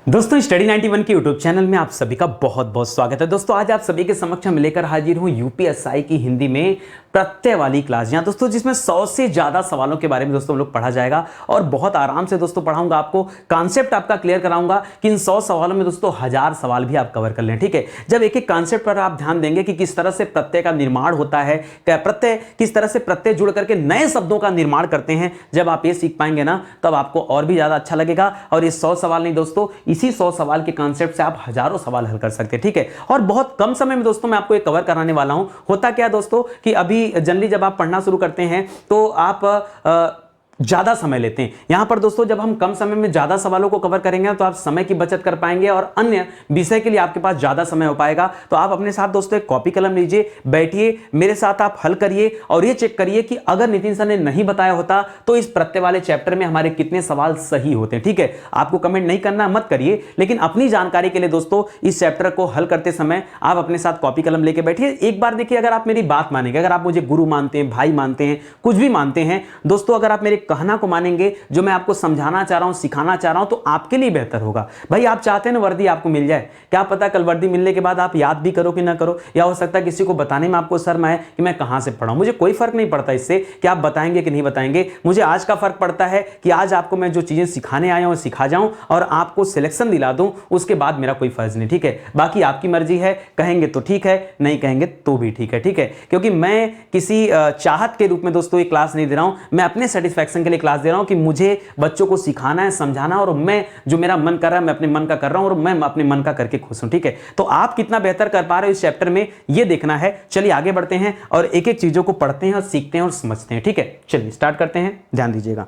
दोस्तों स्टडी 91 के YouTube channel में आप सभी का बहुत बहुत स्वागत है। दोस्तों आज आप सभी के समक्ष हम लेकर हाजिर हूं यूपीएसआई की हिंदी में प्रत्यय वाली क्लास, जहां दोस्तों जिसमें 100 से ज्यादा सवालों के बारे में दोस्तों हम लोग पढ़ा जाएगा और बहुत आराम से दोस्तों पढ़ाऊंगा आपको, कॉन्सेप्ट आपका क्लियर कराऊंगा कि इन 100 सवालों में दोस्तों 1000 सवाल भी आप कवर कर लें। ठीक है, जब एक एक कॉन्सेप्ट पर आप ध्यान देंगे कि किस तरह से प्रत्यय का निर्माण होता है, प्रत्यय किस तरह से प्रत्यय जुड़ करके नए शब्दों का निर्माण करते हैं, जब आप ये सीख पाएंगे ना तब आपको और भी ज्यादा अच्छा लगेगा। और ये 100 सवाल नहीं दोस्तों, इसी 100 सवाल के कॉन्सेप्ट से आप हजारों सवाल हल कर सकते हैं। ठीक है, और बहुत कम समय में दोस्तों मैं आपको ये कवर कराने वाला हूं। होता क्या दोस्तों कि अभी जनरली जब आप पढ़ना शुरू करते हैं तो आप ज्यादा समय लेते हैं। यहां पर दोस्तों जब हम कम समय में ज्यादा सवालों को कवर करेंगे तो आप समय की बचत कर पाएंगे और अन्य विषय के लिए आपके पास ज्यादा समय हो पाएगा। तो आप अपने साथ दोस्तों एक कॉपी कलम लीजिए, बैठिए, मेरे साथ आप हल करिए और ये चेक करिए कि अगर नितिन सर ने नहीं बताया होता तो इस प्रत्यय वाले चैप्टर में हमारे कितने सवाल सही होते हैं। ठीक है, आपको कमेंट नहीं करना, मत करिए, लेकिन अपनी जानकारी के लिए दोस्तों इस चैप्टर को हल करते समय आप अपने साथ कॉपी कलम लेके बैठिए। एक बार देखिए, अगर आप मेरी बात मानेंगे, अगर आप मुझे गुरु मानते हैं, भाई मानते हैं, कुछ भी मानते हैं दोस्तों, अगर आप मेरे कहना को मानेंगे, जो मैं आपको समझाना चाह रहा हूं, सिखाना चाह रहा हूं, तो आपके लिए बेहतर होगा। भाई आप चाहते हैं ना वर्दी आपको मिल जाए, क्या पता कल वर्दी मिलने के बाद आप याद भी करो कि ना करो, या हो सकता है किसी को बताने में आपको शर्म आए कि मैं कहां से पढ़ा हूं। मुझे कोई फर्क नहीं पड़ता इससे कि आप बताएंगे कि नहीं बताएंगे। मुझे आज का फर्क पड़ता है कि आज आपको मैं जो चीजें सिखाने आया हूं सिखा जाऊं और आपको सिलेक्शन दिला दूं, उसके बाद मेरा कोई फर्ज नहीं। ठीक है, बाकी आपकी मर्जी है, कहेंगे तो ठीक है, नहीं कहेंगे तो भी ठीक है। ठीक है, क्योंकि मैं किसी चाहत के रूप में दोस्तों ये क्लास नहीं दे रहा हूं, मैं अपने सेटिस्फैक्शन के लिए क्लास दे रहा हूं कि मुझे बच्चों को सिखाना है, समझाना, और मैं जो मेरा मन कर रहा है मैं अपने मन का कर रहा हूं और मैं अपने मन का करके खुश हूं। ठीक है, तो आप कितना बेहतर कर पा रहे हो इस चैप्टर में ये देखना है। चलिए आगे बढ़ते हैं और एक एक चीजों को पढ़ते हैं और सीखते हैं और समझते हैं। ठीक है, चलिए स्टार्ट करते हैं, ध्यान दीजिएगा।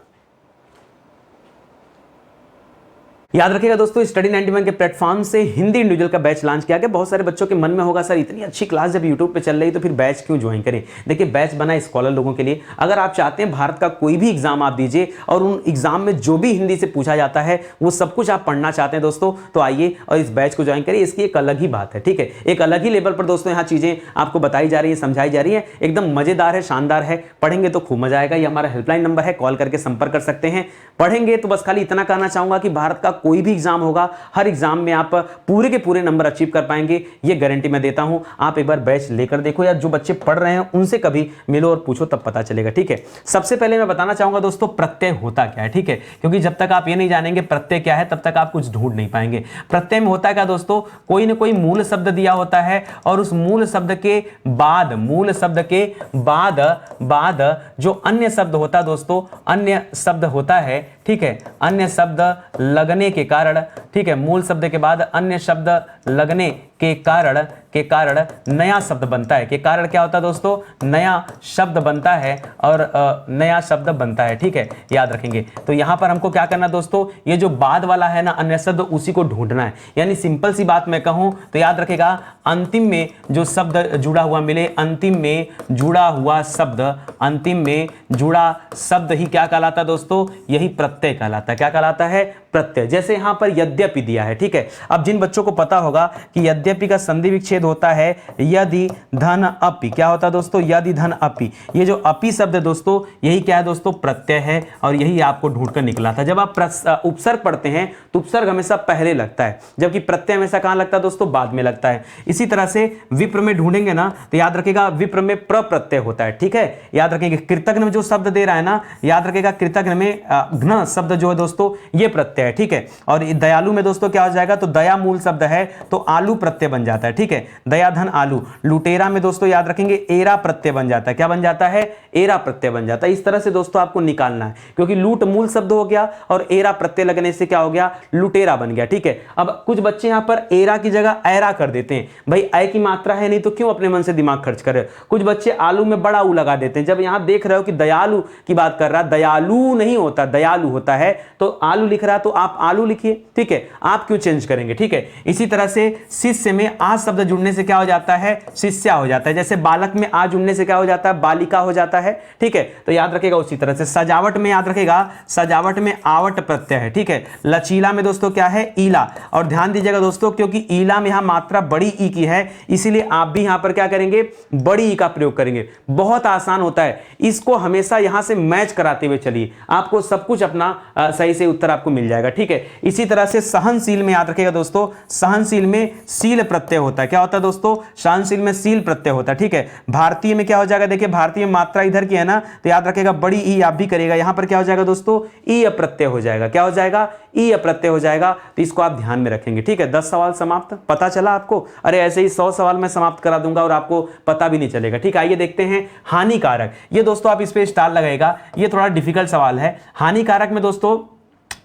याद रखिएगा दोस्तों, स्टडी 91 के प्लेटफॉर्म से हिंदी इंडिविजुअल का बैच लॉन्च किया गया। बहुत सारे बच्चों के मन में होगा सर इतनी अच्छी क्लास जब यूट्यूब पे चल रही तो फिर बैच क्यों ज्वाइन करें। देखिए बैच बना स्कॉलर लोगों के लिए। अगर आप चाहते हैं भारत का कोई भी एग्जाम आप दीजिए और उन एग्जाम में जो भी हिंदी से पूछा जाता है वो सब कुछ आप पढ़ना चाहते हैं दोस्तों, तो आइए और इस बैच को ज्वाइन करिए। इसकी एक अलग ही बात है। ठीक है, एक अलग ही लेवल पर दोस्तों यहाँ चीजें आपको बताई जा रही है, समझाई जा रही है, एकदम मजेदार है, शानदार है। पढ़ेंगे तो खूब मजा आएगा। ये हमारा हेल्पलाइन नंबर है, कॉल करके संपर्क कर सकते हैं। पढ़ेंगे तो बस खाली इतना कहना चाहूंगा कि भारत का कोई भी एग्जाम होगा, हर एग्जाम में आप पूरे के पूरे नंबर अचीव कर पाएंगे, ये गारंटी मैं देता हूं। आप एक बार बैच लेकर देखो या जो बच्चे पढ़ रहे हैं उनसे कभी मिलो और पूछो, तब पता चलेगा। ठीक है, सबसे पहले मैं बताना चाहूंगा दोस्तों प्रत्यय होता क्या है। ठीक है, क्योंकि जब तक आप ये नहीं जानेंगे प्रत्यय क्या है तब तक आप कुछ ढूंढ नहीं पाएंगे। प्रत्यय में होता क्या दोस्तों, कोई ना कोई मूल शब्द दिया होता है और उस मूल शब्द के बाद, मूल शब्द के बाद जो अन्य शब्द होता है दोस्तों, अन्य शब्द होता है। ठीक है, अन्य शब्द लगने के कारण, ठीक है, मूल शब्द के बाद अन्य शब्द लगने के कारण नया शब्द बनता है। के कारण क्या होता है दोस्तों, नया शब्द बनता है और नया शब्द बनता है। ठीक है, याद रखेंगे। तो यहां पर हमको क्या करना दोस्तों, ये जो बाद वाला है ना अन्य शब्द, उसी को ढूंढना है। यानी सिंपल सी बात मैं कहूं तो याद रखेगा, अंतिम में जो शब्द जुड़ा हुआ मिले, अंतिम में जुड़ा हुआ शब्द, अंतिम में जुड़ा शब्द ही क्या कहलाता है दोस्तों, यही प्रत्यय कहलाता है। क्या कहलाता है, प्रत्यय। जैसे यहां पर यद्यपि दिया है। ठीक है, अब जिन बच्चों को पता होगा कि यद्यपि का संधि विच्छेद होता है यदि धन अपि। क्या होता है दोस्तों, यदि धन अपि। ये जो अपि शब्द है दोस्तों, यही क्या है दोस्तों, प्रत्यय है और यही आपको ढूंढकर निकला था। जब आप उपसर्ग पढ़ते हैं तो उपसर्ग हमेशा पहले लगता है, जबकि प्रत्यय हमेशा कहां लगता है दोस्तों, बाद में लगता है। इसी तरह से विप्र में ढूंढेंगे ना तो याद रखेगा विप्र में प्रत्यय होता है। ठीक है, याद रखेंगे। कृतज्ञ में जो शब्द दे रहा है ना, याद रखेगा कृतज्ञ में घ्न शब्द जो है दोस्तों ये प्रत्यय है। ठीक है, और दयालु में दोस्तों क्या हो जाएगा, तो दया मूल शब्द है तो आलू प्रत्यय बन जाता है। ठीक है, दया धन आलू। लुटेरा में दोस्तों याद रखेंगे एरा प्रत्यय बन जाता है। क्या बन जाता है, एरा प्रत्यय बन जाता है। इस तरह से दोस्तों आपको निकालना है, क्योंकि लूट मूल शब्द हो गया और एरा प्रत्यय लगने से क्या हो गया, लुटेरा बन गया। ठीक है, अब कुछ बच्चे यहां पर एरा की जगह ऐरा कर देते हैं। भाई ऐ की मात्रा है नहीं तो क्यों अपने मन से दिमाग खर्च कर रहे हो। कुछ बच्चे आलू में बड़ा ऊ लगा देते हैं। जब यहां देख रहे हो कि दयालु की बात कर रहा है, दयालु नहीं होता, दयालु होता है, तो आलू लिख रहा है तो आप आलू लिखिए। ठीक है, आप क्यों चेंज करेंगे। ठीक है, इसी तरह से शिष्य शिष्य में आ शब्द जुड़ने से क्या हो जाता है, शिष्या हो जाता है। जैसे बालक में आ जुड़ने से क्या हो जाता है, बालिका हो जाता है। ठीक है, तो याद रखेगा उसी तरह से सजावट में याद रखेगा, सजावट में आवट प्रत्यय है। ठीक है, लचीला में दोस्तों क्या है, ईला। और ध्यान दीजिएगा दोस्तों, क्योंकि ईला में यहां मात्रा बड़ी ई की है, इसीलिए आप भी यहां पर क्या करेंगे, बड़ी ई का प्रयोग करेंगे। बहुत आसान होता है, इसको हमेशा यहां से मैच कराते हुए चलिए, आपको सब कुछ अपना सही से उत्तर आपको मिल जाएगा। ठीक है, इसी तरह से सहनशील में याद रखेगा दोस्तों, सहनशील में शील प्रत्यय होता है। क्या होता है दोस्तों, सहनशील में शील प्रत्यय होता है। ठीक है, भारतीय में क्या हो जाएगा, देखिए भारतीय में मात्रा इधर की है ना, तो याद रखेगा बड़ी ई आप भी करेगा, यहां पर क्या हो जाएगा दोस्तों, ई प्रत्यय हो जाएगा। क्या हो जाएगा, ई प्रत्यय हो जाएगा। तो इसको आप ध्यान में रखेंगे। ठीक है, 10 सवाल समाप्त, पता चला आपको। अरे ऐसे ही 100 सवाल मैं समाप्त करा दूंगा और आपको पता भी नहीं चलेगा। ठीक है, आइए देखते हैं हानिकारक। ये दोस्तों आप इस पे स्टार लगाएगा, ये थोड़ा डिफिकल्ट सवाल है। हानिकारक में दोस्तों,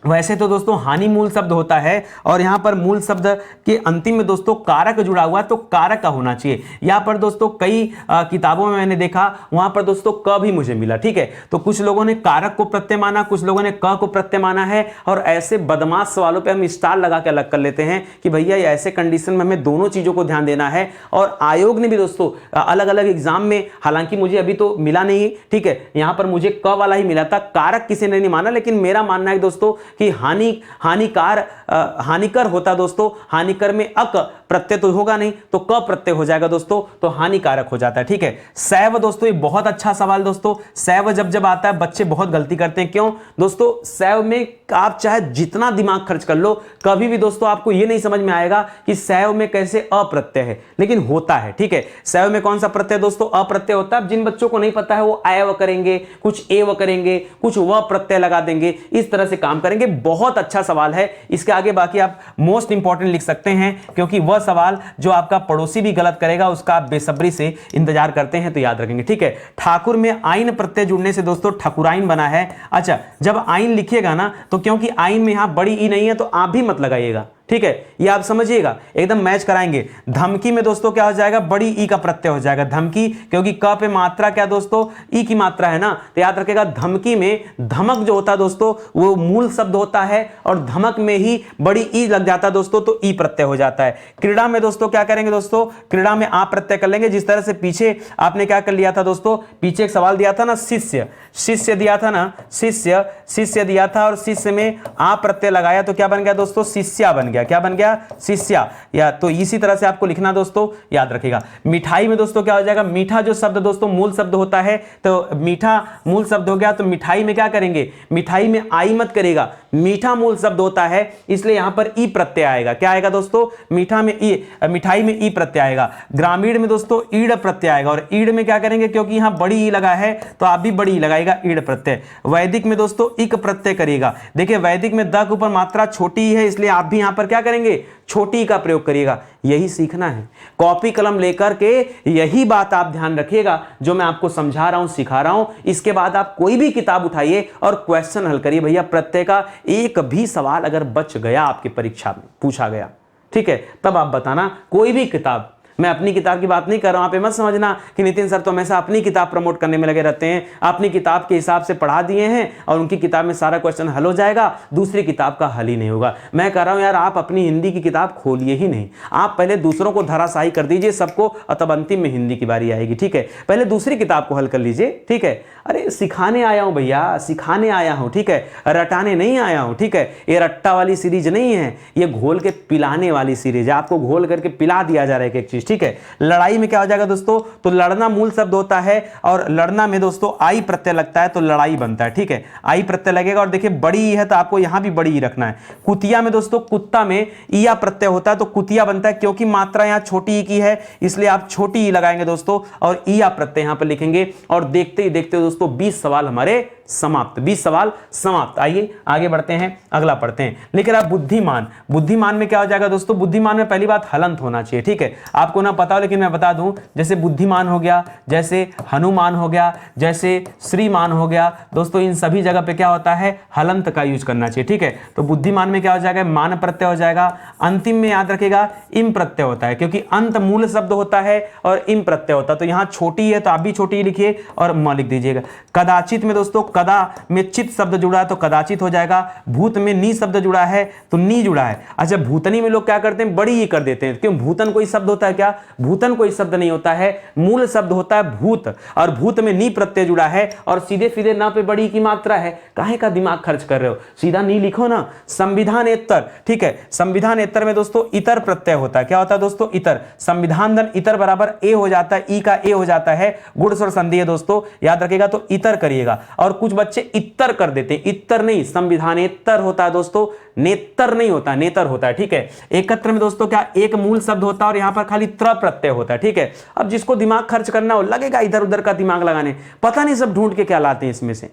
वैसे तो दोस्तों हानि मूल शब्द होता है और यहां पर मूल शब्द के अंतिम में दोस्तों कारक जुड़ा हुआ है, तो कारक का होना चाहिए। यहां पर दोस्तों कई किताबों में मैंने देखा, वहां पर दोस्तों क भी मुझे मिला। ठीक है, तो कुछ लोगों ने कारक को प्रत्यय माना, कुछ लोगों ने क को प्रत्यय माना है, और ऐसे बदमाश सवालों पे हम स्टार लगा के अलग कर लेते हैं कि भैया ऐसे कंडीशन में हमें दोनों चीजों को ध्यान देना है। और आयोग ने भी दोस्तों अलग अलग एग्जाम में, हालांकि मुझे अभी तो मिला नहीं, ठीक है, यहां पर मुझे क वाला ही मिला था, कारक किसी ने नहीं माना, लेकिन मेरा मानना है दोस्तों कि हानिकर होता दोस्तों, हानिकर में अक प्रत्यय तो होगा नहीं, तो क प्रत्यय हो जाएगा दोस्तों, तो हानिकारक हो जाता है। ठीक है, सैव दोस्तों, ये बहुत अच्छा सवाल दोस्तों। सैव जब जब आता है बच्चे बहुत गलती करते हैं। क्यों दोस्तों, सैव में आप चाहे जितना दिमाग खर्च कर लो, कभी भी दोस्तों आपको ये नहीं समझ में आएगा कि सैव में कैसे अप्रत्यय है, लेकिन होता है। ठीक है, सैव में कौन सा प्रत्यय दोस्तों, अप्रत्यय होता है। जिन बच्चों को नहीं पता है वो एव करेंगे, कुछ एव करेंगे, कुछ व प्रत्यय लगा देंगे, इस तरह से काम करेंगे। बहुत अच्छा सवाल है। इसके आगे बाकी आप मोस्ट इंपॉर्टेंट लिख सकते हैं, क्योंकि वह सवाल जो आपका पड़ोसी भी गलत करेगा उसका आप बेसब्री से इंतजार करते हैं, तो याद रखेंगे। ठीक है, ठाकुर में आइन प्रत्यय जुड़ने से दोस्तों ठकुराइन बना है। अच्छा, जब आइन लिखिएगा ना, तो क्योंकि आइन में यहां बड़ी ई नहीं है, तो आप भी मत लगाइएगा। ठीक है, ये आप समझिएगा, एकदम मैच कराएंगे। धमकी में दोस्तों क्या हो जाएगा, बड़ी ई का प्रत्यय हो जाएगा, धमकी, क्योंकि क पे मात्रा क्या दोस्तों, ई की मात्रा है ना, तो याद रखेगा धमकी में धमक जो होता है दोस्तों वो मूल शब्द होता है, और धमक में ही बड़ी ई लग जाता है दोस्तों, तो ई प्रत्यय हो जाता है। क्रीड़ा में दोस्तों क्या करेंगे दोस्तों, क्रीड़ा में आ प्रत्यय कर लेंगे। जिस तरह से पीछे आपने क्या कर लिया था दोस्तों, पीछे एक सवाल दिया था ना, शिष्य, शिष्य दिया था ना, शिष्य, शिष्य दिया था, और शिष्य में आ प्रत्यय लगाया तो क्या बन गया दोस्तों, शिष्या बन गया। क्या बन गया, शिष्या। या तो इसी तरह से आपको लिखना दोस्तों, याद रखिएगा। मिठाई में दोस्तों क्या हो जाएगा, मीठा जो शब्द दोस्तों मूल शब्द होता है, तो मीठा मूल शब्द हो गया, तो मिठाई में क्या करेंगे, मिठाई में आई मत करेगा, मीठा मूल शब्द होता है, इसलिए यहां पर ई प्रत्यय आएगा। क्या आएगा दोस्तों, मीठा में ई, मिठाई में ई प्रत्यय आएगा। ग्रामीण में दोस्तों ईड़ प्रत्यय आएगा, और ईड़ में क्या करेंगे, क्योंकि यहां बड़ी ई लगा है तो आप भी बड़ी ई लगाएगा, ईड़ प्रत्यय। वैदिक में दोस्तों इक प्रत्यय करिएगा। देखिए वैदिक में द के ऊपर मात्रा छोटी है, इसलिए आप भी यहां पर क्या करेंगे, छोटी का प्रयोग करिएगा। यही सीखना है, कॉपी कलम लेकर के यही बात आप ध्यान रखिएगा जो मैं आपको समझा रहा हूं, सिखा रहा हूं। इसके बाद आप कोई भी किताब उठाइए और क्वेश्चन हल करिए। भैया प्रत्यय का एक भी सवाल अगर बच गया आपकी परीक्षा में, पूछा गया, ठीक है, तब आप बताना। कोई भी किताब, मैं अपनी किताब की बात नहीं कर रहा हूं, आप ये मत समझना कि नितिन सर तो हमेशा अपनी किताब प्रमोट करने में लगे रहते हैं। अपनी किताब के हिसाब से पढ़ा दिए हैं और उनकी किताब में सारा क्वेश्चन हल हो जाएगा, दूसरी किताब का हल ही नहीं होगा। मैं कह रहा हूं यार, आप अपनी हिंदी की किताब खोलिए ही नहीं, आप पहले दूसरों को धराशायी कर दीजिए सबको, और तब अंतिम में हिंदी की बारी आएगी। ठीक है, पहले दूसरी किताब को हल कर लीजिए। ठीक है, अरे सिखाने आया हूं भैया, सिखाने आया हूं, ठीक है, रटाने नहीं आया हूं। ठीक है, ये रट्टा वाली सीरीज नहीं है, ये घोल के पिलाने वाली सीरीज है। आपको घोल करके पिला दिया जा रहा है एक चीज। ठीक है, लड़ाई में क्या हो जाएगा दोस्तों, तो लड़ना मूल शब्द होता है, और लड़ना में दोस्तों आई प्रत्यय लगता है, तो लड़ाई बनता है। ठीक है, आई प्रत्यय लगेगा, और देखिए बड़ी ई है तो आपको यहां भी बड़ी ई रखना है। कुतिया में दोस्तों, कुत्ता में ईया प्रत्यय होता है, तो कुतिया बनता है, क्योंकि मात्रा यहां छोटी ई की है, इसलिए आप छोटी ई लगाएंगे दोस्तों, और ईया प्रत्यय यहां पर लिखेंगे। और देखते ही देखते दोस्तों 20 सवाल हमारे समाप्त, 20 सवाल समाप्त। आइए आगे बढ़ते हैं, अगला पढ़ते हैं। लेकिन आप बुद्धिमान, बुद्धिमान में क्या हो जाएगा दोस्तों, बुद्धिमान में पहली बात हलंत होना चाहिए। ठीक है, आपको ना पता हो लेकिन मैं बता दूं, जैसे बुद्धिमान हो गया, जैसे हनुमान हो गया, जैसे श्रीमान हो गया दोस्तों, इन सभी जगह पे क्या होता है, हलंत का यूज करना चाहिए। ठीक है, तो बुद्धिमान में क्या हो जाएगा, मान प्रत्यय हो जाएगा। अंतिम में याद रखेगा इम प्रत्यय होता है, क्योंकि अंत मूल शब्द होता है और इम प्रत्यय होता है। तो यहां छोटी है तो आप भी छोटी लिखिए और म लिख दीजिएगा। कदाचित में दोस्तों कदा में चित शब्द जुड़ा है तो कदाचित हो जाएगा। भूत में नी शब्द जुड़ा है तो नी जुड़ा है। अच्छा, भूतनी में लोग क्या करते हैं, बड़ी ही कर देते हैं। क्यों, भूतन कोई शब्द होता है क्या? भूतन कोई शब्द नहीं होता है, मूल शब्द होता है भूत, और भूत में नी प्रत्यय जुड़ा है और सीधे सीधे ना पे बड़ी की मात्रा है। काहे का दिमाग खर्च कर रहे हो, सीधा नी लिखो ना। संविधानेतर, ठीक है, संविधानेतर में दोस्तों इतर प्रत्यय होता है। क्या होता है दोस्तों? इतर। संविधान धन इतर बराबर ए हो जाता है, ई का ए हो जाता है, गुण स्वर संधि है दोस्तों, याद रखिएगा। तो इतर करिएगा। और कुछ बच्चे इतर कर देते हैं, इतर नहीं, संविधानेतर होता है दोस्तों, नेतर नहीं होता, नेतर होता है, ठीक है। एकत्र में दोस्तों क्या, एक मूल शब्द होता है और यहां पर खाली त्र प्रत्यय होता है, ठीक है। अब जिसको दिमाग खर्च करना हो लगेगा इधर उधर का दिमाग लगाने, पता नहीं सब ढूंढ के क्या लाते हैं इसमें से।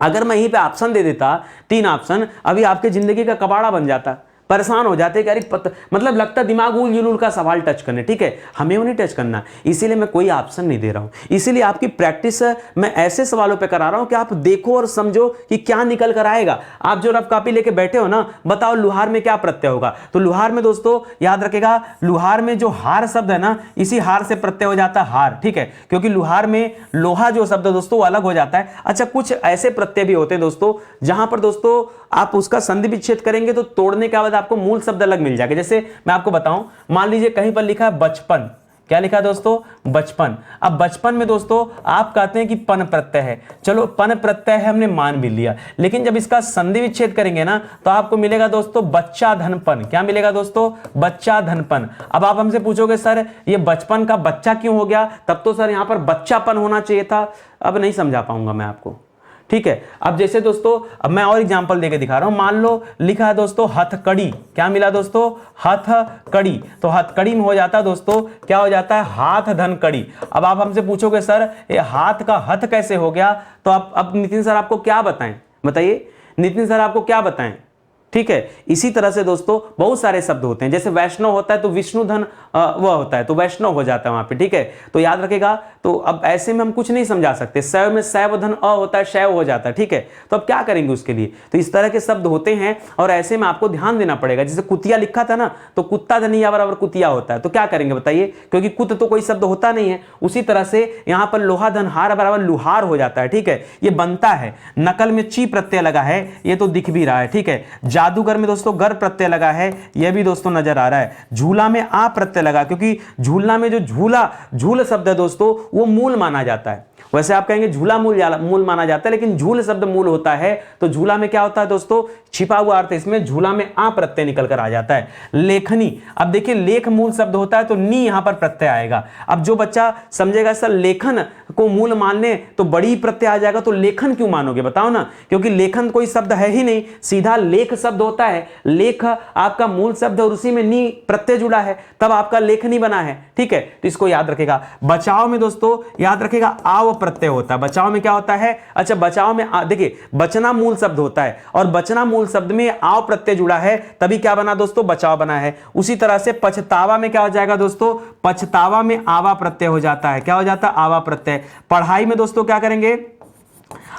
अगर मैं यहीं पे ऑप्शन दे देता, 3 ऑप्शन, अभी आपके जिंदगी का कबाड़ा बन जाता। परेशान हो जाते कि अरे मतलब लगता दिमाग उल जुलूल का सवाल टच करने, ठीक है, हमें वो नहीं टच करना, इसीलिए मैं कोई ऑप्शन नहीं दे रहा हूं। इसीलिए आपकी प्रैक्टिस मैं ऐसे सवालों पे करा रहा हूं कि आप देखो और समझो कि क्या निकल कर आएगा। आप जो रफ कॉपी लेके बैठे हो ना, बताओ लुहार में क्या प्रत्यय होगा। तो लुहार में दोस्तों याद रखेगा, लुहार में जो हार शब्द है ना, इसी हार से प्रत्यय हो जाता है हार, ठीक है, क्योंकि लुहार में लोहा जो शब्द है दोस्तों वो अलग हो जाता है। अच्छा, कुछ ऐसे प्रत्यय भी होते हैं दोस्तों जहां पर दोस्तों आप उसका संधि विच्छेद करेंगे तो तोड़ने के बाद आपको मूल शब्द अलग मिल जाएगा। जैसे मैं आपको बताऊं, मान लीजिए कहीं पर लिखा है बचपन, क्या लिखा है दोस्तों? बचपन। अब बचपन में दोस्तों आप कहते हैं कि पन प्रत्यय है, चलो पन प्रत्यय है, हमने मान भी लिया, लेकिन जब इसका संधि विच्छेद करेंगे ना तो आपको मिलेगा दोस्तों बच्चा धनपन। क्या मिलेगा दोस्तों? बच्चा धनपन। अब आप हमसे पूछोगे सर ये बचपन का बच्चा क्यों हो गया? तब तो सर यहां पर बच्चापन होना चाहिए था। अब नहीं समझा पाऊंगा मैं आपको, ठीक है। अब जैसे दोस्तों, अब मैं और एग्जांपल देके दिखा रहा हूं। मान लो लिखा है दोस्तों हथकड़ी, क्या मिला दोस्तों? हथकड़ी। तो हथकड़ी में हो जाता है दोस्तों, क्या हो जाता है? हाथ धन कड़ी। अब आप हमसे पूछोगे सर ये हाथ का हथ कैसे हो गया? तो अब नितिन सर आपको क्या बताएं, बताइए नितिन सर आपको क्या बताएं, ठीक है। इसी तरह से दोस्तों बहुत सारे शब्द होते हैं, जैसे वैष्णव होता है तो विष्णु धन वह होता है तो वैष्णव हो जाता है वहां पे, ठीक है। तो याद रखेगा। तो अब ऐसे में हम कुछ नहीं समझा सकते, शैव में शैव धन अ होता है, शैव हो जाता है, ठीक है। तो अब क्या करेंगे उसके लिए? तो इस तरह के शब्द होते हैं और ऐसे में आपको ध्यान देना पड़ेगा। जैसे कुतिया लिखा था ना, तो कुत्ता धनिया बराबर कुतिया होता है, तो क्या करेंगे बताइए, क्योंकि कुत तो कोई शब्द होता नहीं है। उसी तरह से यहां पर लोहा धन हार बराबर लुहार हो जाता है, ठीक है। ये बनता है। नकल में ची प्रत्यय लगा है, ये तो दिख भी रहा है, ठीक है। जादूगर में दोस्तों गर प्रत्यय लगा है, यह भी दोस्तों नजर आ रहा है। झूला में आ प्रत्यय लगा, क्योंकि झूलना में जो झूल शब्द है दोस्तों वो मूल माना जाता है। वैसे आप कहेंगे झूला मूल माना जाता है, लेकिन झूल शब्द मूल होता है। तो झूला में क्या होता है दोस्तों? छिपा हुआ अर्थ इसमें, झूला में आ प्रत्यय निकल कर आ जाता है। लेखनी, अब देखिए लेख मूल शब्द होता है तो नी यहां पर प्रत्यय आएगा। अब जो बच्चा समझेगा सर लेखन को मूल मानने तो बड़ी प्रत्यय आ जाएगा, तो लेखन क्यों मानोगे बताओ ना? क्योंकि लेखन कोई शब्द है ही नहीं, सीधा लेख शब्द होता है। लेख आपका मूल शब्द और उसी में नी प्रत्यय जुड़ा है, तब आपका लेखनी बना है, ठीक है। तो इसको याद रखेगा। बचाव में दोस्तों याद रखेगा आव प्रत्यय होता है। बचाव में क्या होता है? अच्छा, बचाव में देखिए बचना मूल शब्द होता है और बचना मूल शब्द में आव प्रत्यय जुड़ा है, तभी क्या बना दोस्तों? बचाव बना है। उसी तरह से पछतावा में क्या हो जाएगा दोस्तों? पछतावा में आवा प्रत्यय हो जाता है। क्या हो जाता है? आवा प्रत्यय। पढ़ाई में दोस्तों क्या करेंगे?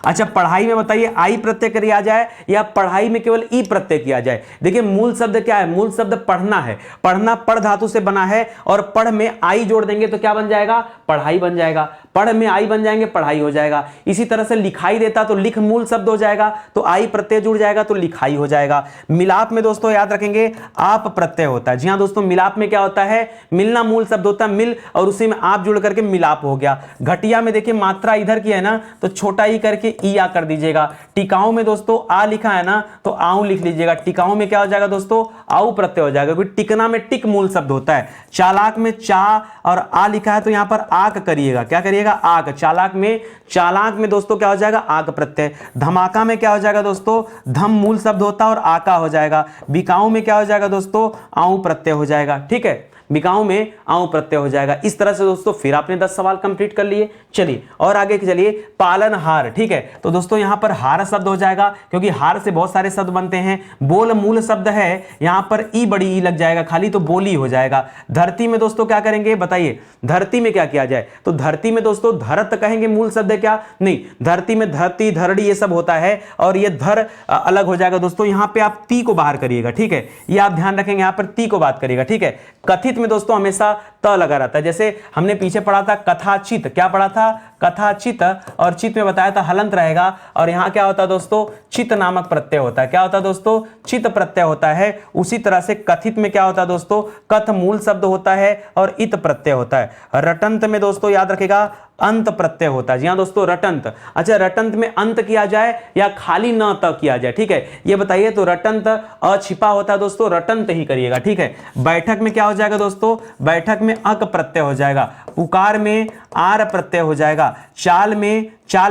अच्छा, पढ़ाई में बताइए आई प्रत्यय किया जाए या पढ़ाई में केवल ई प्रत्यय किया जाए? देखिए मूल शब्द क्या है? मूल शब्द पढ़ना है। पढ़ना पढ़ धातु से बना है और पढ़ में आई जोड़ देंगे तो क्या बन जाएगा? पढ़ाई बन जाएगा। पढ़ में आई बन जाएंगे, पढ़ाई हो जाएगा। इसी तरह से लिखाई देता तो लिख मूल शब्द हो जाएगा, तो आई प्रत्यय जुड़ जाएगा तो लिखाई हो जाएगा। मिलाप में दोस्तों याद रखेंगे आप प्रत्यय होता है। जी हाँ दोस्तों, मिलाप में क्या होता है? मिलना मूल शब्द होता है, मिल, और उसी में आप जुड़ करके मिलाप हो गया। घटिया में देखिए मात्रा इधर की है ना, तो छोटा ई करके ई आ कर दीजिएगा। टिकाऊ में दोस्तों आ लिखा है ना, तो आऊ लिख लीजिएगा। टिकाऊ में क्या हो जाएगा दोस्तों? आऊ प्रत्यय हो जाएगा, क्योंकि टिकना में टिक मूल शब्द होता है। चालाक में चा और आ लिखा है तो यहां पर आक करिएगा। क्या करिएगा? आक। चालाक में दोस्तों क्या हो जाएगा? आक प्रत्यय। धमाका में क्या हो जाएगा दोस्तों? धम मूल शब्द होता है और आका हो जाएगा। बिकाऊ में क्या हो जाएगा दोस्तों? आऊ प्रत्यय हो जाएगा, ठीक है। बिकाऊ में आऊ प्रत्यय हो जाएगा। इस तरह से दोस्तों फिर आपने 10 सवाल कंप्लीट कर लिए। चलिए और आगे चलिए, पालनहार, ठीक है। तो दोस्तों यहां पर हार शब्द हो जाएगा, क्योंकि हार से बहुत सारे शब्द बनते हैं। बोल मूल शब्द है, यहां पर ई बड़ी ई लग जाएगा खाली, तो बोली हो जाएगा। धरती में दोस्तों क्या करेंगे बताइए, धरती में क्या किया जाए, तो धरती में दोस्तों धरत कहेंगे, मूल शब्द है क्या, नहीं, धरती में धरती धरड़ी ये सब होता है, और ये धर अलग हो जाएगा दोस्तों। यहां पे आप ती को बाहर करिएगा, ठीक है, ये आप ध्यान रखेंगे, यहां पर ती को बात करिएगा, ठीक है। कथित में दोस्तों हमेशा त लगा रहता है, जैसे हमने पीछे पढ़ा था कथाचित, क्या पढ़ा था, कथाचित, और चित में बताया था हलंत रहेगा, और यहां क्या होता है दोस्तों, चित नामक प्रत्यय होता है। क्या होता है दोस्तों, चित प्रत्यय होता है। उसी तरह से कथित में क्या होता है दोस्तों, कथ मूल शब्द होता है और इत प्रत्यय होता है। रटंत में दोस्तों याद रखेगा अंत प्रत्यय होता है। जी हाँ दोस्तों, रटंत। अच्छा, रटंत में अंत किया जाए या खाली न त किया जाए, ठीक है, ये बताइए। तो रटंत अछिपा होता है दोस्तों, रटंत ही करिएगा, ठीक है। बैठक में क्या हो जाएगा दोस्तों, बैठक में अक प्रत्यय हो जाएगा। पुकार में आर प्रत्यय हो जाएगा। चाल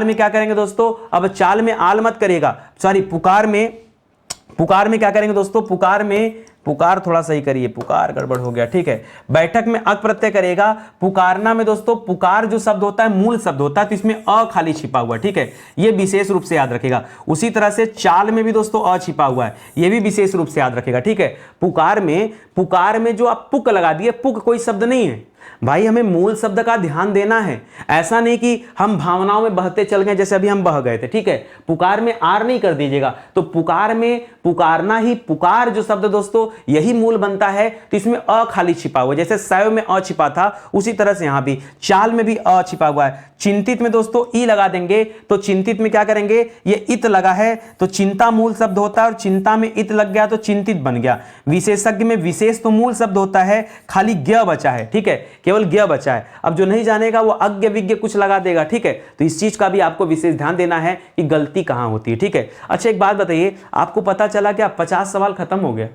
में क्या करेंगे दोस्तों, अब चाल में आल मत करिएगा, सॉरी, पुकार में क्या करेंगे दोस्तों, पुकार थोड़ा सही करिए, पुकार गड़बड़ हो गया, ठीक है। बैठक में अक प्रत्यय करेगा। पुकारना में दोस्तों पुकार जो शब्द होता है मूल शब्द होता है, तो इसमें अ खाली छिपा हुआ है, ठीक है, ये विशेष रूप से याद रखेगा। उसी तरह से चाल में भी दोस्तों अ छिपा हुआ है, ये भी विशेष रूप से याद रखेगा, ठीक है। पुकार में जो आप पुक लगा दिए, पुक कोई शब्द नहीं है भाई, हमें मूल शब्द का ध्यान देना है। ऐसा नहीं कि हम भावनाओं में बहते चल गए, जैसे अभी हम बह गए थे, ठीक है। पुकार में आर नहीं कर दीजिएगा, तो पुकार में पुकारना ही, पुकार जो शब्द दोस्तों यही मूल बनता है, तो इसमें अ खाली छिपा हुआ है। जैसे सैव में अ छिपा था, उसी तरह से यहां भी चाल में भी अ छिपा हुआ है। चिंतित में दोस्तों ई लगा देंगे, तो चिंतित में क्या करेंगे, ये इत लगा है, तो चिंता मूल शब्द होता है, और चिंता में इत लग गया तो चिंतित बन गया। विशेषज्ञ में विशेष तो मूल शब्द होता है, खाली ज्ञ बचा है, ठीक है, केवल ज्ञ बचा है। अब जो नहीं जानेगा वो अज्ञ विज्ञ कुछ लगा देगा, ठीक है। तो इस चीज का भी आपको विशेष ध्यान देना है कि गलती कहां होती है, ठीक है। अच्छा, एक बात बताइए, आपको पता चला क्या 50 सवाल खत्म हो गया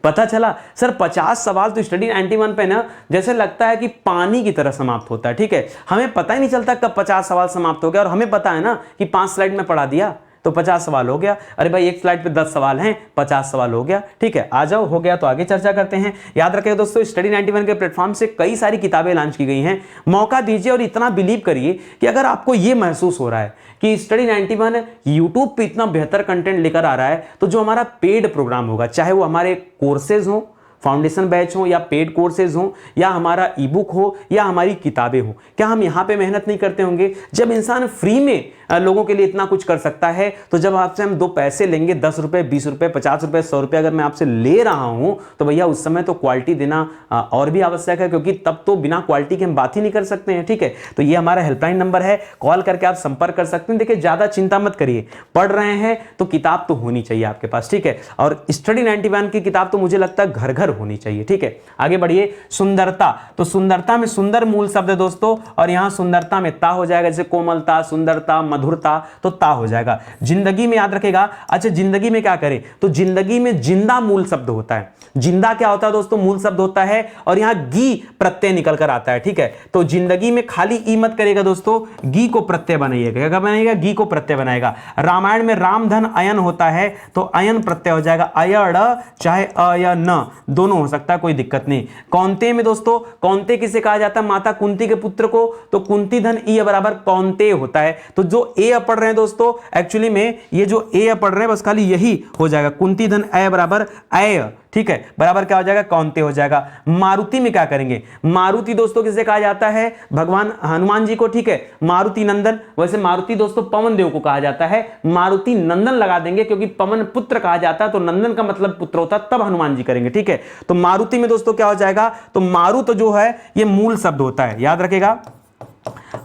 पता चला सर 50 सवाल तो स्टडी 91 पे ना जैसे लगता है कि पानी की तरह समाप्त होता है, ठीक है। हमें पता ही नहीं चलता कब 50 सवाल समाप्त हो गया, और हमें पता है ना कि 5 स्लाइड में पढ़ा दिया तो 50 सवाल हो गया। अरे भाई एक स्लाइड पे 10 सवाल हैं, 50 सवाल हो गया, ठीक है। आ जाओ, हो गया तो आगे चर्चा करते हैं। याद रखिएगा दोस्तों, स्टडी 91 के प्लेटफॉर्म से कई सारी किताबें लॉन्च की गई हैं, मौका दीजिए। और इतना बिलीव करिए कि अगर आपको यह महसूस हो रहा है कि स्टडी 91 यूट्यूब पे इतना बेहतर कंटेंट लेकर आ रहा है, तो जो हमारा पेड प्रोग्राम होगा, चाहे वो हमारे कोर्सेज हो, फाउंडेशन बैच हो, या पेड कोर्सेज हो, या हमारा ई बुक हो, या हमारी किताबें हो, क्या हम यहाँ पे मेहनत नहीं करते होंगे? जब इंसान फ्री में लोगों के लिए इतना कुछ कर सकता है, तो जब आपसे हम 2 पैसे लेंगे, 10 रुपए, 20 रुपए, 50 रुपए, 100 रुपए अगर मैं आपसे ले रहा हूं, तो भैया उस समय तो क्वालिटी देना और भी आवश्यक है, क्योंकि तब तो बिना क्वालिटी के हम बात ही नहीं कर सकते हैं, ठीक है। तो ये हमारा हेल्पलाइन नंबर है, कॉल करके आप संपर्क कर सकते हैं। देखिए ज्यादा चिंता मत करिए, पढ़ रहे हैं तो किताब तो होनी चाहिए आपके पास, ठीक है। और स्टडी 91 की किताब तो मुझे लगता है घर घर होनी चाहिए, ठीक है। आगे बढ़िए, सुंदरता। तो सुंदरता में सुंदर मूल शब्द है दोस्तों, और यहां सुंदरता में ता हो जाएगा, जैसे कोमलता, सुंदरता, मधुरता, तो ता हो जाएगा। जिंदगी में याद रखेगा। अच्छा, जिंदगी में क्या करें, तो जिंदगी में जिंदा मूल शब्द होता है। जिंदा क्या होता है दोस्तों, मूल शब्द होता है, और यहां गी प्रत्यय निकल कर आता है, ठीक है। तो जिंदगी में खाली ई मत करेगा दोस्तों, गी को प्रत्यय बनाइएगा। क्या बनाएगा, गी को प्रत्यय बनाएगा। रामायण में राम धन अयन होता है, तो अयन प्रत्यय हो जाएगा, अयण चाहे अयन दोनों हो सकता है, कोई दिक्कत नहीं। कौंते में दोस्तों, कौंते किसे कहा जाता है, माता कुंती के पुत्र को, तो कुंती धन ई बराबर कौंते होता है। तो जो ए पढ़ रहे हैं दोस्तों, एक्चुअली में ये जो ए पढ़ रहे हैं बस खाली यही हो जाएगा, कुंती धन ए बराबर ए, ठीक है, बराबर क्या हो जाएगा, कौंते हो जाएगा। मारुति में क्या करेंगे, मारुति दोस्तों किसे कहा जाता है, भगवान हनुमान जी को, ठीक है। मारुति नंदन, वैसे मारुति दोस्तों पवन देव को कहा जाता है, मारुति नंदन लगा देंगे क्योंकि पवन पुत्र कहा जाता है, तो नंदन का मतलब पुत्र होता है, तब हनुमान जी करेंगे, ठीक है। तो मारुति में दोस्तों क्या हो जाएगा, तो मारुत जो है ये मूल शब्द होता है, याद रखेगा,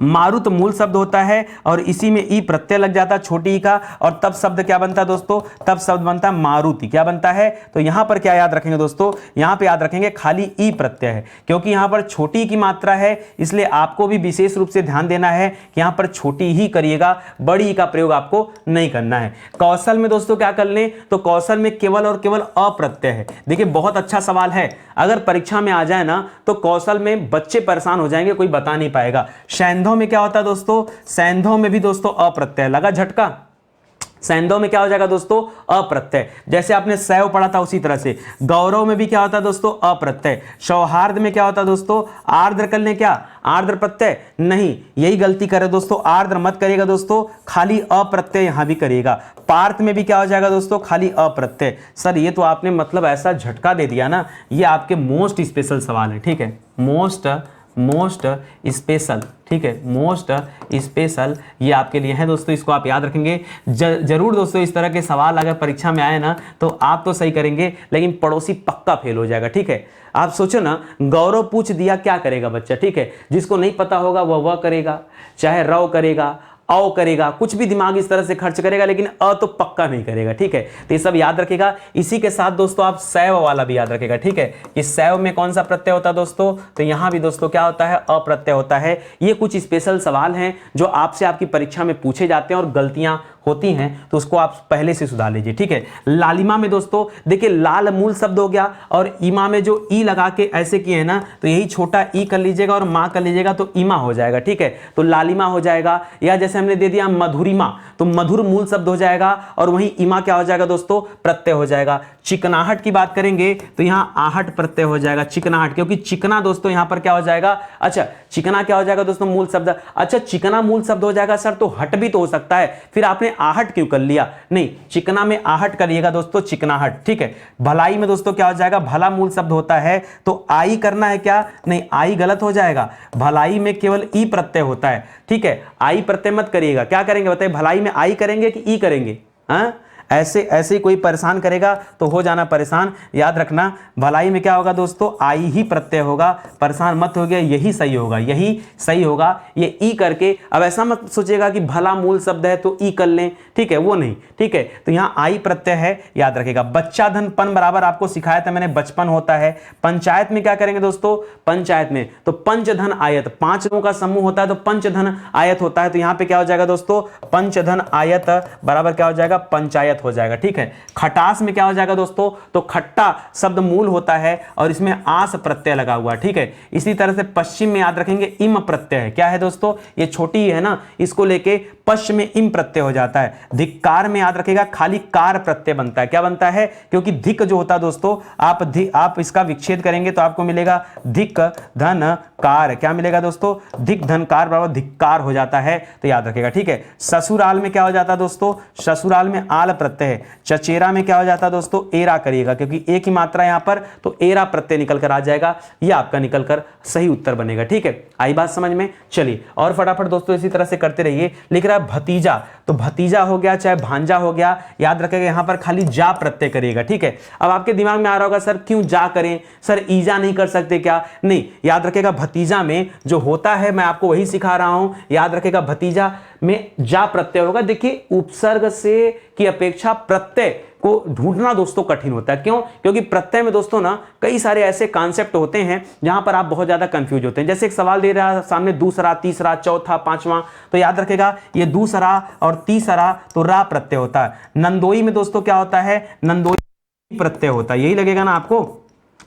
मारुत मूल शब्द होता है, और इसी में ई प्रत्यय लग जाता है, छोटी ई का, और तब शब्द क्या बनता है दोस्तों, तब शब्द बनता है मारुति। क्या बनता है, तो यहां पर क्या याद रखेंगे दोस्तों, यहां पे याद रखेंगे खाली ई प्रत्यय है, क्योंकि यहां पर छोटी की मात्रा है, इसलिए आपको भी विशेष रूप से ध्यान देना है कि यहां पर छोटी ही करिएगा, बड़ी ई का प्रयोग आपको नहीं करना है। कौशल में दोस्तों क्या कर लें, तो कौशल में केवल और केवल अप्रत्यय है। देखिए बहुत अच्छा सवाल है, अगर परीक्षा में आ जाए ना तो कौशल में बच्चे परेशान हो जाएंगे, कोई बता नहीं पाएगा। सैंधव में क्या होता है दोस्तों, सैंधव में भी दोस्तों अप्रत्यय, लगा झटका, सैंदव में क्या हो जाएगा दोस्तों, अप्रत्यय। जैसे आपने सैव पढ़ा था उसी तरह से गौरव में भी क्या होता है दोस्तों, अप्रत्यय। सौहार्द में क्या होता है दोस्तों, आर्द्र कर लें क्या, आर्द्र प्रत्यय, नहीं यही गलती करे दोस्तों, आर्द्र मत करिएगा दोस्तों, खाली अप्रत्यय यहां भी करिएगा। पार्थ में भी क्या हो जाएगा दोस्तों, खाली अप्रत्यय। सर ये तो आपने मतलब ऐसा झटका दे दिया ना, ये आपके मोस्ट स्पेशल सवाल है, ठीक है, मोस्ट स्पेशल, ठीक है, मोस्ट स्पेशल ये आपके लिए है दोस्तों, इसको आप याद रखेंगे जरूर दोस्तों। इस तरह के सवाल अगर परीक्षा में आए ना तो आप तो सही करेंगे, लेकिन पड़ोसी पक्का फेल हो जाएगा, ठीक है। आप सोचो ना, गौरव पूछ दिया क्या करेगा बच्चा, ठीक है, जिसको नहीं पता होगा वह करेगा, चाहे रव करेगा, औ करेगा, कुछ भी दिमाग इस तरह से खर्च करेगा, लेकिन अ तो पक्का नहीं करेगा, ठीक है। तो ये सब याद रखेगा। इसी के साथ दोस्तों आप सैव वाला भी याद रखेगा, ठीक है, कि सैव में कौन सा प्रत्यय होता है दोस्तों, तो यहां भी दोस्तों क्या होता है, अप्रत्यय होता है। ये कुछ स्पेशल सवाल हैं जो आपसे आपकी परीक्षा में पूछे जाते हैं और गलतियां होती हैं, तो उसको आप पहले से सुधार लीजिए, ठीक है। लालिमा में दोस्तों देखिए, लाल मूल शब्द हो गया और ईमा में जो ई लगा के ऐसे किए हैं ना, तो यही छोटा ई कर लीजिएगा और मां कर लीजिएगा तो ईमा हो जाएगा, ठीक है। तो लालिमा हो जाएगा, या जैसे हमने दे दिया मधुरिमा, तो मधुर मूल शब्द हो जाएगा और वहीं ईमा क्या हो जाएगा दोस्तों, प्रत्यय हो जाएगा। चिकनाहट की बात करेंगे तो यहां आहट प्रत्यय हो जाएगा, चिकनाहट, क्योंकि चिकना दोस्तों यहां पर क्या हो जाएगा, अच्छा चिकना क्या हो जाएगा दोस्तों, मूल शब्द। अच्छा चिकना मूल शब्द हो जाएगा सर, तो हट भी तो हो सकता है, फिर आपने आहट क्यों कर लिया, नहीं चिकना में आहट करिएगा दोस्तों, चिकनाहट, ठीक है। भलाई में दोस्तों क्या हो जाएगा, भला मूल शब्द होता है, तो आई करना है क्या, नहीं आई गलत हो जाएगा, भलाई में केवल ई प्रत्यय होता है, ठीक है। आई प्रत्यय मत करिएगा, क्या करेंगे बताइए, भलाई में आई करेंगे कि ई करेंगे, हाँ ऐसे ऐसे कोई परेशान करेगा तो हो जाना परेशान। याद रखना भलाई में क्या होगा दोस्तों, आई ही प्रत्यय होगा, परेशान मत हो गया, यही सही होगा, यही सही होगा। ये ई करके अब ऐसा मत सोचिएगा कि भला मूल शब्द है तो ई कर लें, ठीक है, वो नहीं, ठीक है। तो यहाँ आई प्रत्यय है, याद रखेगा। बच्चा धन पन बराबर आपको सिखाया था मैंने, बचपन होता है। पंचायत में क्या करेंगे दोस्तों, पंचायत में तो पंचधन आयत, 5 लोगों का समूह होता है तो पंचधन आयत होता है, तो यहाँ पे क्या हो जाएगा दोस्तों, पंचधन आयत बराबर क्या हो जाएगा, पंचायत हो जाएगा, ठीक है। खटास में क्या हो जाएगा दोस्तों, तो खट्टा शब्द मूल होता है और इसमें आस प्रत्यय लगा हुआ, ठीक है। इसी तरह से पश्चिम में याद रखेंगे इम प्रत्यय है, क्या है दोस्तों, ये छोटी है ना, इसको लेके पश्चिम में इम प्रत्यय हो जाता है। धिक्कार में याद रखेगा खाली कार प्रत्यय बनता है, क्या बनता है, क्योंकि धिक जो होता है दोस्तों, आप इसका विच्छेद करेंगे तो आपको मिलेगा धिक धन कार, क्या मिलेगा दोस्तों, धिक धन कार बराबर धिक्कार हो जाता है, तो याद रखेगा, ठीक है। ससुराल में क्या हो जाता है दोस्तों, ससुराल में आल प्रत्यय है। चचेरा में क्या हो जाता है दोस्तों, एरा करिएगा, क्योंकि एक ही मात्रा यहां पर, तो एरा प्रत्यय निकल कर आ जाएगा, यह आपका निकल कर सही उत्तर बनेगा, ठीक है। आई बात समझ में, चलिए और फटाफट दोस्तों इसी तरह से करते रहिए। लिख रहा है भतीजा, तो भतीजा हो गया चाहे भांजा हो गया, याद रखेगा यहां पर खाली जा प्रत्यय करिएगा, ठीक है। अब आपके दिमाग में आ रहा होगा सर क्यों जा करें, सर ईजा नहीं कर सकते क्या, नहीं, याद रखेगा भतीजा में जो होता है मैं आपको वही सिखा रहा हूं, याद रखेगा भतीजा में जा प्रत्यय होगा। देखिए उपसर्ग से की अपेक्षा प्रत्यय को ढूंढना दोस्तों कठिन होता है, क्यों, क्योंकि प्रत्यय में दोस्तों ना कई सारे ऐसे कॉन्सेप्ट होते हैं जहां पर आप बहुत ज्यादा कंफ्यूज होते हैं। जैसे एक सवाल दे रहा है सामने, दूसरा, तीसरा, चौथा, पांचवा, तो याद रखेगा ये दूसरा और तीसरा तो रा प्रत्यय होता है। नंदोई में दोस्तों क्या होता है, नंदोई प्रत्यय होता है, यही लगेगा ना आपको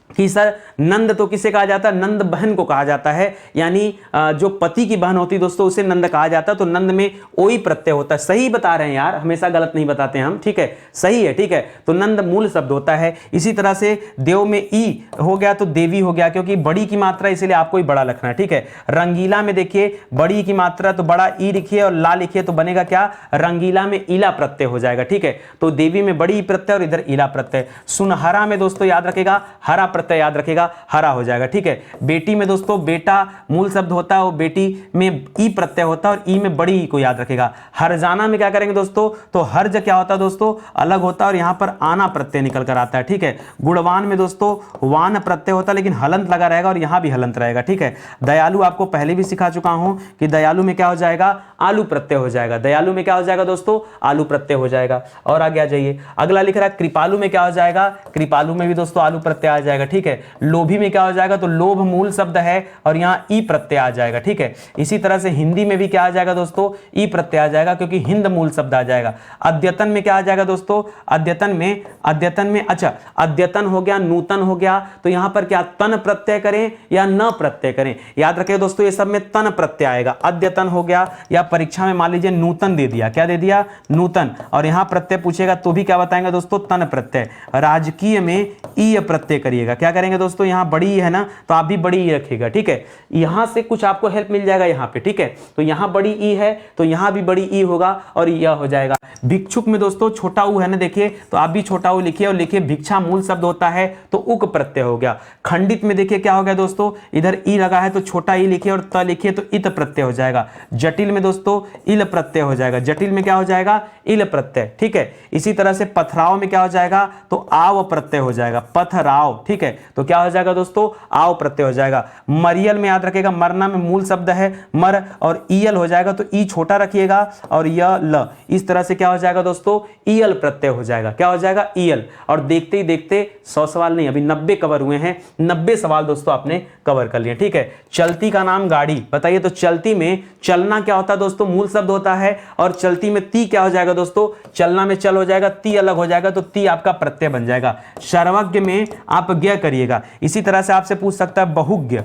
कि सर नंद तो किसे कहा जाता है, नंद बहन को कहा जाता है, यानी जो पति की बहन होती है दोस्तों उसे नंद कहा जाता है, तो नंद में ओई प्रत्यय होता है। सही बता रहे हैं यार, हमेशा गलत नहीं बताते हम, ठीक है, सही है, ठीक है। तो नंद मूल शब्द होता है। इसी तरह से देव में ई हो गया तो देवी हो गया, क्योंकि बड़ी की मात्रा इसलिए आपको ही बड़ा लिखना है, ठीक है। रंगीला में देखिए बड़ी की मात्रा तो बड़ा ई लिखिए और ला लिखिए तो बनेगा क्या, रंगीला में ईला प्रत्यय हो जाएगा, ठीक है। तो देवी में बड़ी प्रत्यय और इधर ईला प्रत्यय। सुनहरा में दोस्तों याद रखेगा हरा प्रत्यय, याद रखेगा हरा हो जाएगा, ठीक है। बेटी में दोस्तों बेटा मूल शब्द होता है और बेटी में ई प्रत्यय होता है और ई में बड़ी को याद रखेगा। हरजाना में क्या करेंगे दोस्तों, तो हर्ज क्या होता है दोस्तों, अलग होता है और यहां पर आना प्रत्यय निकल कर आता है, ठीक है। गुणवान में दोस्तों वान प्रत्यय होता है लेकिन हलंत लगा रहेगा और यहां भी हलंत रहेगा, ठीक है। दयालु आपको पहले भी सिखा चुका हूं कि दयालु में क्या हो जाएगा, आलू प्रत्यय हो जाएगा। दयालु में क्या हो जाएगा दोस्तों, आलू प्रत्यय हो जाएगा। और आगे आ जाइए, अगला लिख रहा है कृपालु में क्या हो जाएगा, कृपालु में भी दोस्तों आलू प्रत्यय आ जाएगा, ठीक है। लोभी में क्या हो जाएगा, तो लोभ मूल शब्द है और यहाँ ई प्रत्यय आ जाएगा, ठीक है। इसी तरह से हिंदी में भी क्या आ जाएगा दोस्तों, ई प्रत्यय आ जाएगा, क्योंकि हिंद मूल शब्द आ जाएगा। अद्यतन में क्या आ जाएगा दोस्तों, अद्यतन में अच्छा, अद्यतन हो गया, नूतन हो गया, तो यहां पर क्या तन प्रत्यय करें या न प्रत्यय करें। याद रखिए दोस्तों, ये सब में तन प्रत्यय आएगा। अद्यतन हो गया, या परीक्षा में मान लीजिए नूतन दे दिया, क्या दे दिया, नूतन, और यहां प्रत्यय पूछेगा तो भी क्या बताएंगे दोस्तों, तन प्रत्यय। राजकीय में ई प्रत्यय करिएगा, क्या करेंगे दोस्तों, यहां बड़ी है ना, तो आप भी बड़ी ई रखिएगा, ठीक है। यहां से कुछ आपको हेल्प मिल जाएगा यहां पे, ठीक है। तो यहां बड़ी ई है तो यहां भी बड़ी ई होगा और यह हो जाएगा। भिक्षुक में दोस्तों छोटा ऊ है ना, देखिए, तो आप भी छोटा ऊ लिखिए और लिखिए भिक्षा मूल शब्द होता है तो उक प्रत्यय हो गया। खंडित में देखिए क्या हो गया दोस्तों, इधर ई लगा है तो छोटा ई लिखिए और त लिखिए तो इत प्रत्यय हो जाएगा। जटिल में दोस्तों इल प्रत्यय हो जाएगा, जटिल में क्या हो जाएगा, इल प्रत्यय, ठीक है। इसी तरह से पथराव में क्या हो जाएगा, तो आव प्रत्यय हो जाएगा, पथराव, ठीक है। तो क्या हो जाएगा दोस्तों, आव प्रत्यय हो जाएगा। मरियल में याद रखिएगा, मरना में मूल शब्द है मर और ईयल हो जाएगा, तो ई छोटा रखिएगा और य ल, इस तरह से क्या हो जाएगा दोस्तों, ईयल प्रत्यय हो जाएगा, क्या हो जाएगा, ईयल। और देखते ही देखते 100 सवाल नहीं, अभी 90 कवर हुए हैं, 90 सवाल दोस्तों आपने कवर कर लिए, ठीक है। चलती का नाम गाड़ी, बताइए, तो चलती में चलना क्या होता है दोस्तों, मूल शब्द होता है, और चलती में ती क्या हो जाएगा दोस्तों, चलना में चल हो जाएगा, ती अलग हो जाएगा, तो ती आपका प्रत्यय बन जाएगा। सर्वज्ञ में आप ज्ञ करिएगा। इसी तरह से आपसे पूछ सकता है बहुज्ञ,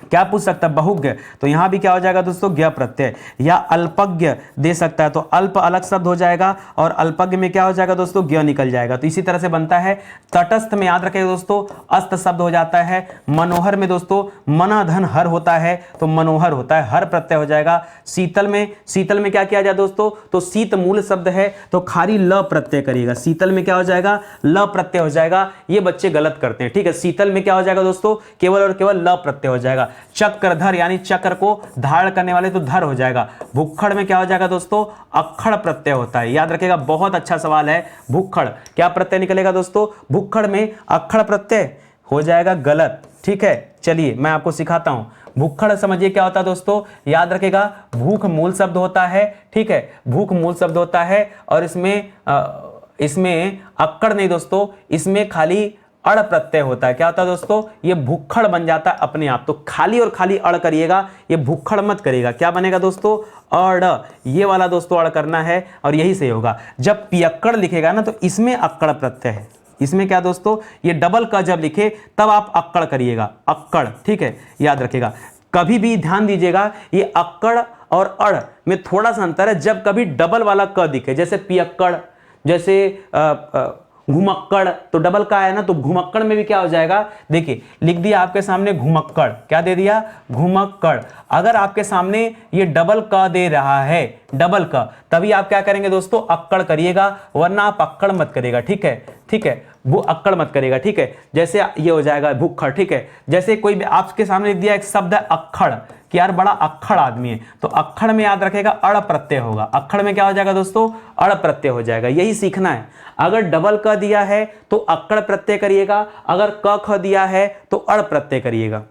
क्या पूछ सकता है, बहुज्ञ, तो यहां भी क्या हो जाएगा दोस्तों, ज्ञ प्रत्यय। या अल्पज्ञ दे सकता है, तो अल्प अलग शब्द हो जाएगा और अल्पज्ञ में क्या हो जाएगा दोस्तों, ज्ञ निकल जाएगा। तो इसी तरह से बनता है। तटस्थ में याद रखें दोस्तों अस्त शब्द हो जाता है। मनोहर में दोस्तों मना धन हर होता है तो मनोहर होता है, हर प्रत्यय हो जाएगा। शीतल में क्या किया जाए दोस्तों, तो शीत मूल शब्द है तो खाली ल प्रत्यय करिएगा। शीतल में क्या हो जाएगा, ल प्रत्यय हो जाएगा। ये बच्चे गलत करते हैं, ठीक है। शीतल में क्या हो जाएगा दोस्तों, केवल और केवल ल प्रत्यय हो जाएगा। चक्रधर यानी चक्र को धारण करने वाले तो धर हो जाएगा। भुक्खड़ में क्या हो जाएगा दोस्तों, अक्खड़ प्रत्यय होता है, याद रखिएगा, बहुत अच्छा सवाल है। भुक्खड़ क्या प्रत्यय निकलेगा दोस्तों, भुक्खड़ में अक्खड़ प्रत्यय हो जाएगा, गलत, ठीक है। चलिए मैं आपको सिखाता हूं। भुक्खड़ समझिए क्या होता है दोस्तों, याद रखेगा, भूख मूल शब्द होता है, ठीक है, भूख मूल शब्द होता है, और इसमें अक्कड़ नहीं दोस्तों, इसमें खाली अड़ प्रत्यय होता है। क्या होता है दोस्तों, ये भुक्खड़ बन जाता है अपने आप, तो खाली और खाली अड़ करिएगा, ये भुक्खड़ मत करिएगा। क्या बनेगा दोस्तों, अड़, ये वाला दोस्तों अड़ करना है और यही सही होगा। जब पियक्कड़ लिखेगा ना तो इसमें अक्कड़ प्रत्यय है, इसमें क्या दोस्तों, ये डबल का जब लिखे तब आप अक्कड़ करिएगा, अक्कड़, ठीक है, याद रखिएगा। कभी भी ध्यान दीजिएगा, ये अक्कड़ और अड़ में थोड़ा सा अंतर है। जब कभी डबल वाला क दिखे, जैसे पियक्कड़, जैसे घुमक्कड़, तो डबल का है ना, तो घुमक्कड़ में भी क्या हो जाएगा, देखिए लिख दिया आपके सामने घुमक्कड़, क्या दे दिया, घुमक्कड़। अगर आपके सामने ये डबल क दे रहा है, डबल क, तभी आप क्या करेंगे दोस्तों, अक्कड़ करिएगा, वरना आप अक्कड़ मत करिएगा, ठीक है, ठीक है, वो अक्कड़ मत करिएगा, ठीक है। जैसे ये हो जाएगा भुक्खड़, ठीक है। जैसे कोई भी आपके सामने दिया एक शब्द है अक्खड़, कि यार बड़ा अक्खड़ आदमी है, तो अक्खड़ में याद रखेगा अड़ प्रत्यय होगा। अक्खड़ में क्या हो जाएगा दोस्तों, अड़ प्रत्यय हो जाएगा, यही सीखना है। अगर डबल क दिया है तो अक्कड़ प्रत्यय करिएगा, अगर क ख दिया है तो अड़ प्रत्यय करिएगा,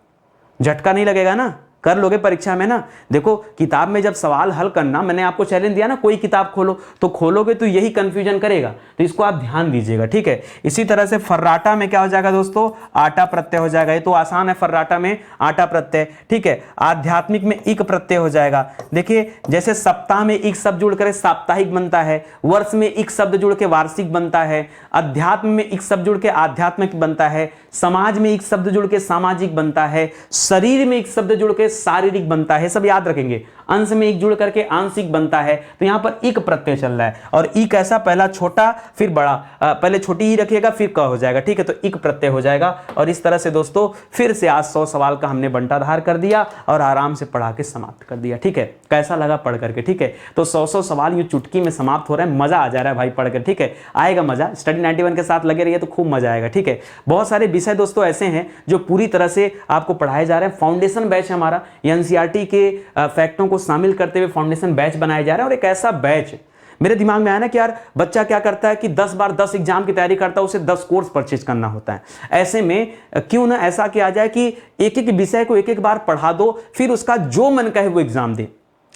झटका नहीं लगेगा ना, कर लोगे परीक्षा में ना। देखो किताब में जब सवाल हल करना, मैंने आपको चैलेंज दिया ना, कोई किताब खोलो, तो खोलोगे तो यही कंफ्यूजन करेगा, तो इसको आप ध्यान दीजिएगा, ठीक है। इसी तरह से फर्राटा में क्या हो जाएगा दोस्तों, आटा प्रत्यय हो जाएगा, ये तो आसान है, फर्राटा में आटा प्रत्यय, ठीक है। आध्यात्मिक में इक प्रत्यय हो जाएगा। देखिए जैसे सप्ताह में इक शब्द जुड़ कर साप्ताहिक बनता है, वर्ष में इक शब्द जुड़ के वार्षिक बनता है, अध्यात्म में इक शब्द जुड़ के आध्यात्मिक बनता है, समाज में एक शब्द जुड़ के सामाजिक बनता है, शरीर में एक शब्द जुड़ के शारीरिक बनता है, सब याद रखेंगे। अंश में एक जुड़ करके आंशिक बनता है, तो यहां पर इक प्रत्यय चल रहा है। और इक ऐसा, पहला छोटा फिर बड़ा, पहले छोटी ही रखिएगा फिर क हो जाएगा, ठीक है, तो इक प्रत्यय हो जाएगा। और इस तरह से दोस्तों फिर से आज 100 सवाल का हमने बंटाधार कर दिया और आराम से पढ़ा के समाप्त कर दिया, ठीक है। कैसा लगा पढ़ करके, ठीक है। तो 100 सवाल यूं चुटकी में समाप्त हो रहा है, मजा आ जा रहा है भाई पढ़ कर, ठीक है। आएगा मजा, स्टडी 91 के साथ लगे रहिए तो खूब मजा आएगा, ठीक है। बहुत सारे विषय दोस्तों ऐसे हैं जो पूरी तरह से आपको पढ़ाए जा रहे हैं। फाउंडेशन बैच है हमारा, एनसीईआरटी के फैक्टों को शामिल करते हुए फाउंडेशन बैच बनाया जा रहा है। और एक ऐसा बैच मेरे दिमाग में आया ना कि यार बच्चा क्या करता है कि 10 बार 10 एग्जाम की तैयारी करता है, उसे 10 कोर्स परचेज करना होता है। ऐसे में क्यों ना ऐसा किया जाए कि एक एक विषय को एक एक बार पढ़ा दो, फिर उसका जो मन कहे वो एग्जाम दे।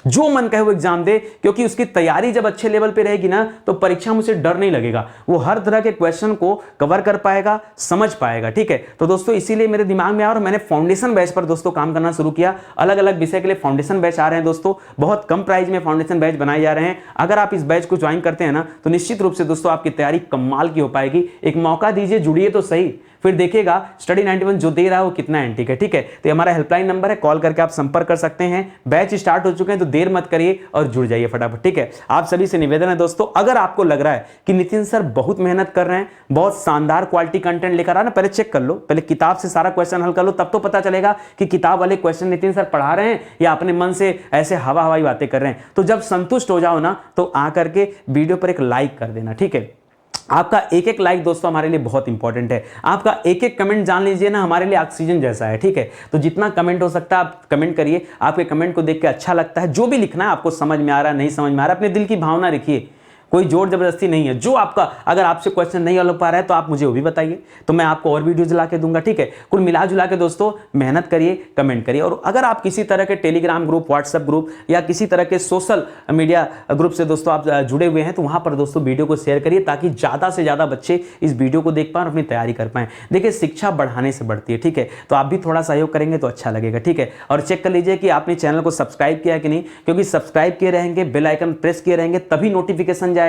जो मन कहे वो एग्जाम दे, क्योंकि उसकी तैयारी जब अच्छे लेवल पे रहेगी ना तो परीक्षा में उसे डर नहीं लगेगा, वो हर तरह के क्वेश्चन को कवर कर पाएगा, समझ पाएगा। ठीक है, तो दोस्तों इसीलिए मेरे दिमाग में आया और मैंने फाउंडेशन बैच पर दोस्तों काम करना शुरू किया। अलग अलग विषय के लिए फाउंडेशन बैच आ रहे हैं दोस्तों, बहुत कम प्राइस में फाउंडेशन बैच बनाए जा रहे हैं। अगर आप इस बैच को ज्वाइन करते हैं ना तो निश्चित रूप से दोस्तों आपकी तैयारी कमाल की हो पाएगी। एक मौका दीजिए, जुड़िए तो सही, फिर देखिएगा स्टडी 91 जो दे रहा है वो कितना एंटीक है। ठीक है, तो हमारा हेल्पलाइन नंबर है, कॉल करके आप संपर्क कर सकते हैं। बैच स्टार्ट हो चुके हैं तो देर मत करिए और जुड़ जाइए फटाफट। ठीक है, आप सभी से निवेदन है दोस्तों, अगर आपको लग रहा है कि नितिन सर बहुत मेहनत कर रहे हैं, बहुत शानदार क्वालिटी कंटेंट लेकर आ ना, पहले चेक कर लो, पहले किताब से सारा क्वेश्चन हल कर लो, तब तो पता चलेगा कि किताब वाले क्वेश्चन नितिन सर पढ़ा रहे हैं या अपने मन से ऐसे हवा हवाई बातें कर रहे हैं। तो जब संतुष्ट हो जाओ ना तो आकर के वीडियो पर एक लाइक कर देना। ठीक है, आपका एक एक लाइक दोस्तों हमारे लिए बहुत इंपॉर्टेंट है, आपका एक एक कमेंट जान लीजिए ना हमारे लिए ऑक्सीजन जैसा है। ठीक है, तो जितना कमेंट हो सकता है आप कमेंट करिए, आपके कमेंट को देख के अच्छा लगता है, जो भी लिखना है आपको समझ में आ रहा है नहीं समझ में आ रहा है, अपने दिल की भावना लिखिए, कोई जोर जबरदस्ती नहीं है। जो आपका अगर आपसे क्वेश्चन नहीं हल हो पा रहा है तो आप मुझे वो भी बताइए, तो मैं आपको और वीडियोज ला के दूंगा। ठीक है, कुल मिला जुला के दोस्तों मेहनत करिए, कमेंट करिए, और अगर आप किसी तरह के टेलीग्राम ग्रुप, व्हाट्सएप ग्रुप या किसी तरह के सोशल मीडिया ग्रुप से दोस्तों आप जुड़े हुए हैं तो वहां पर दोस्तों वीडियो को शेयर करिए ताकि ज्यादा से ज्यादा बच्चे इस वीडियो को देख पाएं और अपनी तैयारी कर पाएं। देखिए शिक्षा बढ़ाने से बढ़ती है। ठीक है, तो आप भी थोड़ा सहयोग करेंगे तो अच्छा लगेगा। ठीक है, और चेक कर लीजिए कि आपने चैनल को सब्सक्राइब किया है कि नहीं, क्योंकि सब्सक्राइब किए रहेंगे, बेल आइकन प्रेस किए रहेंगे, तभी नोटिफिकेशन जाएगा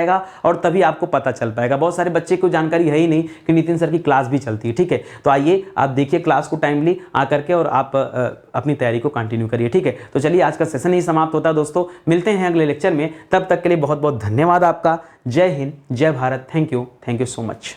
और तभी आपको पता चल पाएगा। बहुत सारे बच्चे को जानकारी है ही नहीं कि नितिन सर की क्लास भी चलती है। ठीक है, तो आइए आप देखिए क्लास को टाइमली आकर के और आप अपनी तैयारी को कंटिन्यू करिए। ठीक है, तो चलिए आज का सेशन ही समाप्त होता है दोस्तों, मिलते हैं अगले लेक्चर में, तब तक के लिए बहुत बहुत धन्यवाद आपका। जय हिंद, जय Bharat, thank you so much.